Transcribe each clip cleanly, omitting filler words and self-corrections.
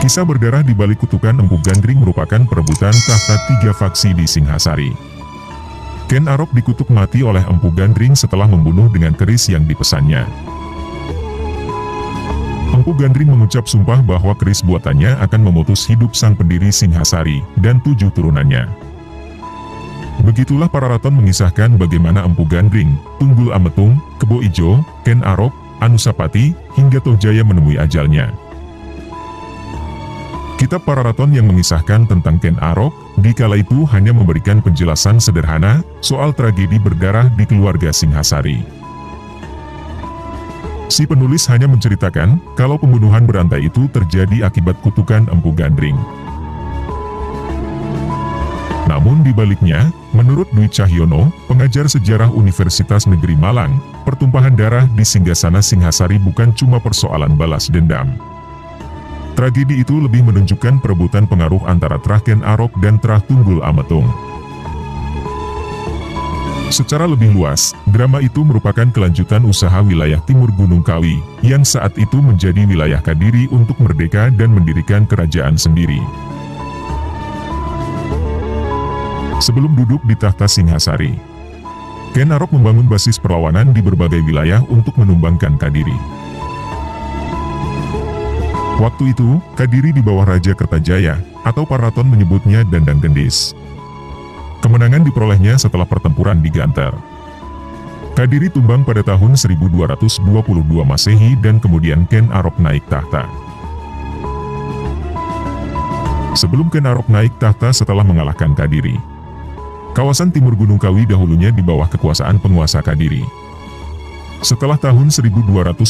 Kisah berdarah di balik kutukan Empu Gandring merupakan perebutan tahta 3 faksi di Singhasari. Ken Arok dikutuk mati oleh Empu Gandring setelah membunuh dengan keris yang dipesannya. Empu Gandring mengucap sumpah bahwa keris buatannya akan memutus hidup sang pendiri Singhasari dan 7 turunannya. Begitulah para raton mengisahkan bagaimana Empu Gandring, Tunggul Ametung, Kebo Ijo, Ken Arok, Anusapati, hingga Tohjaya menemui ajalnya. Kitab para raton yang mengisahkan tentang Ken Arok, di kala itu hanya memberikan penjelasan sederhana soal tragedi berdarah di keluarga Singhasari. Si penulis hanya menceritakan kalau pembunuhan berantai itu terjadi akibat kutukan Empu Gandring. Namun di baliknya, menurut Dwi Cahyono, pengajar sejarah Universitas Negeri Malang, pertumpahan darah di singgasana Singhasari bukan cuma persoalan balas dendam. Tragedi itu lebih menunjukkan perebutan pengaruh antara Trah Ken Arok dan Trah Tunggul Ametung. Secara lebih luas, drama itu merupakan kelanjutan usaha wilayah timur Gunung Kawi, yang saat itu menjadi wilayah Kadiri untuk merdeka dan mendirikan kerajaan sendiri. Sebelum duduk di tahta Singhasari, Ken Arok membangun basis perlawanan di berbagai wilayah untuk menumbangkan Kadiri. Waktu itu, Kadiri di bawah Raja Kertajaya, atau para raton menyebutnya Dandang Gendis. Kemenangan diperolehnya setelah pertempuran di Ganter. Kadiri tumbang pada tahun 1222 Masehi dan kemudian Ken Arok naik tahta. Sebelum Ken Arok naik tahta setelah mengalahkan Kadiri, kawasan timur Gunung Kawi dahulunya di bawah kekuasaan penguasa Kadiri. Setelah tahun 1222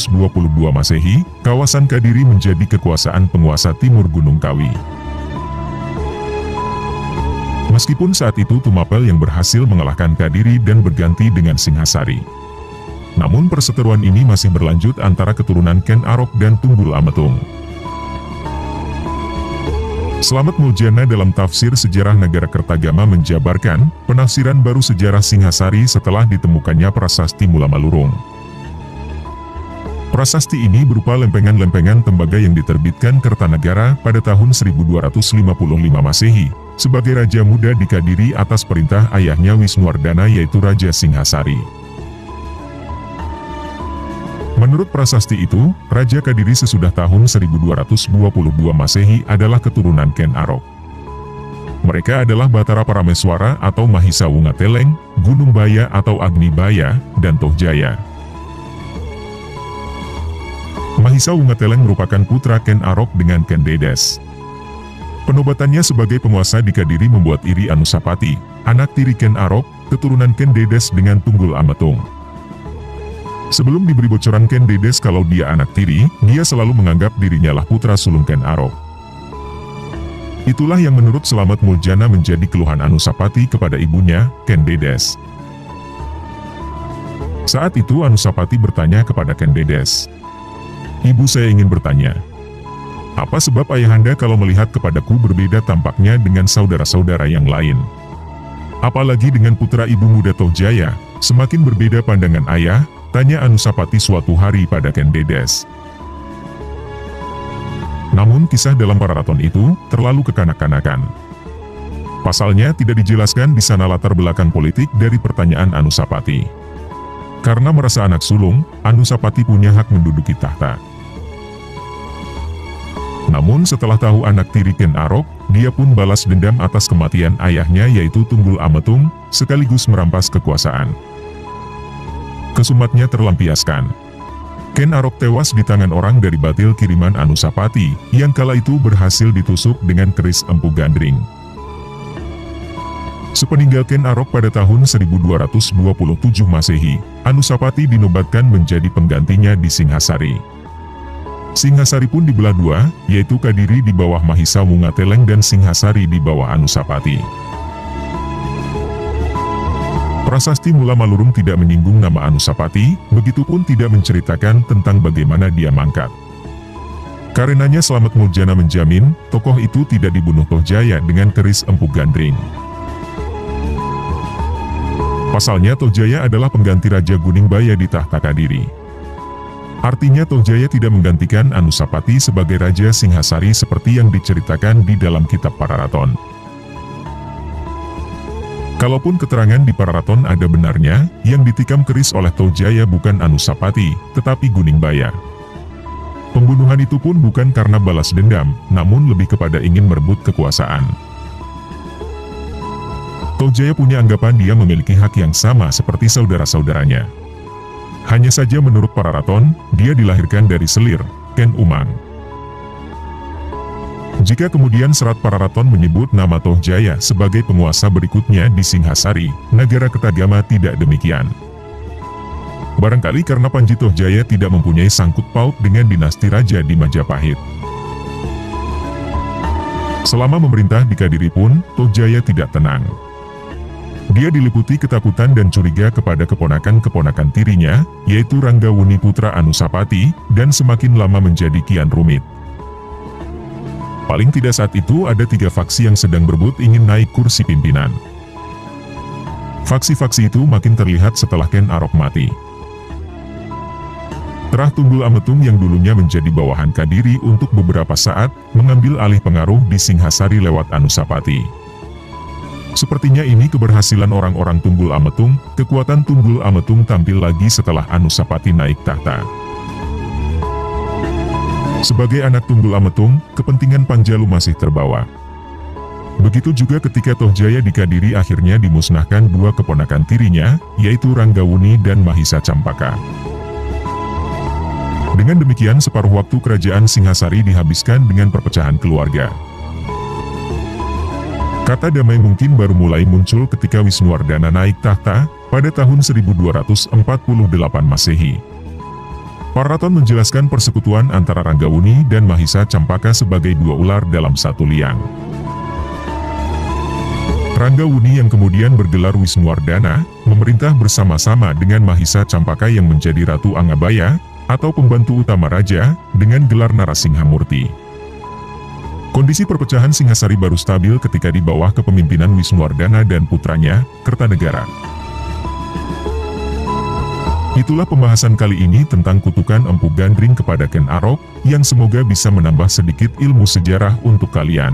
Masehi, kawasan Kadiri menjadi kekuasaan penguasa timur Gunung Kawi. Meskipun saat itu Tumapel yang berhasil mengalahkan Kadiri dan berganti dengan Singhasari. Namun perseteruan ini masih berlanjut antara keturunan Ken Arok dan Tunggul Ametung. Slamet Muljana dalam tafsir sejarah negara Kertagama menjabarkan penafsiran baru sejarah Singhasari setelah ditemukannya prasasti Mula Malurung. Prasasti ini berupa lempengan-lempengan tembaga yang diterbitkan Kertanegara pada tahun 1255 Masehi, sebagai Raja Muda di Kadiri atas perintah ayahnya Wisnuwardana yaitu Raja Singhasari. Menurut prasasti itu, Raja Kadiri sesudah tahun 1222 Masehi adalah keturunan Ken Arok. Mereka adalah Batara Parameswara atau Mahisa Wungateleng, Gunung Baya atau Agni Baya, dan Tohjaya. Mahisa Wungateleng merupakan putra Ken Arok dengan Ken Dedes. Penobatannya sebagai penguasa di Kadiri membuat iri Anusapati, anak tiri Ken Arok, keturunan Ken Dedes dengan Tunggul Ametung. Sebelum diberi bocoran Ken Dedes kalau dia anak tiri, dia selalu menganggap dirinya lah putra sulung Ken Arok. Itulah yang menurut Slamet Muljana menjadi keluhan Anusapati kepada ibunya, Ken Dedes. Saat itu Anusapati bertanya kepada Ken Dedes, "Ibu, saya ingin bertanya, apa sebab ayahanda kalau melihat kepadaku berbeda tampaknya dengan saudara-saudara yang lain? Apalagi dengan putra ibu muda Tohjaya, semakin berbeda pandangan ayah?" tanya Anusapati suatu hari pada Ken Dedes. Namun kisah dalam para raton itu terlalu kekanak-kanakan. Pasalnya tidak dijelaskan di sana latar belakang politik dari pertanyaan Anusapati. Karena merasa anak sulung, Anusapati punya hak menduduki tahta. Namun setelah tahu anak tiri Ken Arok, dia pun balas dendam atas kematian ayahnya yaitu Tunggul Ametung, sekaligus merampas kekuasaan. Kesumatnya terlampiaskan. Ken Arok tewas di tangan orang dari batil kiriman Anusapati, yang kala itu berhasil ditusuk dengan keris Empu Gandring. Sepeninggal Ken Arok pada tahun 1227 Masehi, Anusapati dinobatkan menjadi penggantinya di Singhasari. Singhasari pun dibelah dua, yaitu Kadiri di bawah Mahisa Wungateleng dan Singhasari di bawah Anusapati. Prasasti Mula Malurung tidak menyinggung nama Anusapati, begitupun tidak menceritakan tentang bagaimana dia mangkat. Karenanya Slamet Muljana menjamin, tokoh itu tidak dibunuh Tohjaya dengan keris Empu Gandring. Pasalnya Tohjaya adalah pengganti Raja Gunung Baya di tahta Kadiri. Artinya Tohjaya tidak menggantikan Anusapati sebagai Raja Singhasari seperti yang diceritakan di dalam kitab Pararaton. Kalaupun keterangan di Pararaton ada benarnya, yang ditikam keris oleh Tohjaya bukan Anusapati, tetapi Guningbaya. Pembunuhan itu pun bukan karena balas dendam, namun lebih kepada ingin merebut kekuasaan. Tohjaya punya anggapan dia memiliki hak yang sama seperti saudara-saudaranya. Hanya saja menurut Pararaton, dia dilahirkan dari selir, Ken Umang. Jika kemudian serat Pararaton menyebut nama Tohjaya sebagai penguasa berikutnya di Singhasari, negara Ketagama tidak demikian. Barangkali karena Panji Tohjaya tidak mempunyai sangkut paut dengan dinasti raja di Majapahit. Selama memerintah di Kadiri pun, Tohjaya tidak tenang. Dia diliputi ketakutan dan curiga kepada keponakan-keponakan tirinya, yaitu Ranggawuni putra Anusapati, dan semakin lama menjadi kian rumit. Paling tidak saat itu ada 3 faksi yang sedang berebut ingin naik kursi pimpinan. Faksi-faksi itu makin terlihat setelah Ken Arok mati. Terah Tunggul Ametung yang dulunya menjadi bawahan Kadiri untuk beberapa saat, mengambil alih pengaruh di Singhasari lewat Anusapati. Sepertinya ini keberhasilan orang-orang Tunggul Ametung, kekuatan Tunggul Ametung tampil lagi setelah Anusapati naik tahta. Sebagai anak Tunggul Ametung, kepentingan Panjalu masih terbawa. Begitu juga ketika Tohjaya di Kadiri akhirnya dimusnahkan 2 keponakan tirinya, yaitu Ranggawuni dan Mahisa Campaka. Dengan demikian separuh waktu kerajaan Singhasari dihabiskan dengan perpecahan keluarga. Kata damai mungkin baru mulai muncul ketika Wisnuwardana naik tahta, pada tahun 1248 Masehi. Pararaton menjelaskan persekutuan antara Ranggawuni dan Mahisa Campaka sebagai 2 ular dalam 1 liang. Ranggawuni yang kemudian bergelar Wisnuwardana, memerintah bersama-sama dengan Mahisa Campaka yang menjadi Ratu Angabaya, atau pembantu utama raja, dengan gelar Narasinghamurti. Kondisi perpecahan Singhasari baru stabil ketika di bawah kepemimpinan Wisnuwardana dan putranya, Kertanegara. Itulah pembahasan kali ini tentang kutukan Empu Gandring kepada Ken Arok, yang semoga bisa menambah sedikit ilmu sejarah untuk kalian.